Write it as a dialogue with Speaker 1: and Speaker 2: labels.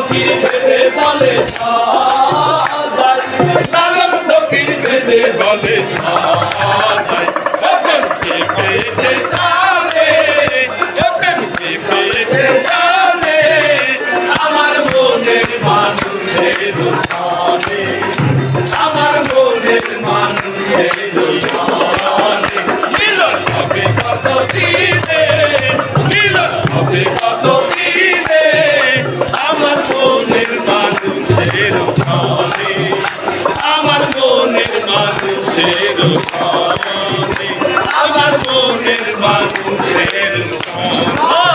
Speaker 1: ফকির ভেবে বলে সাজাই সালাম ফকির ভেবে বলে সাজাই প্রেমকে পেয়েছে জানে প্রেমকে পেয়েছে জানে আমার মনের মানুষের জানে আমার মনের মানুষের জানে মিলন হবে কত দিনে মিলন হবে কত দিনে আমার মনের মানুষের জানে আমার মনের মানুষের জানে আমার মনের মানুষের জানে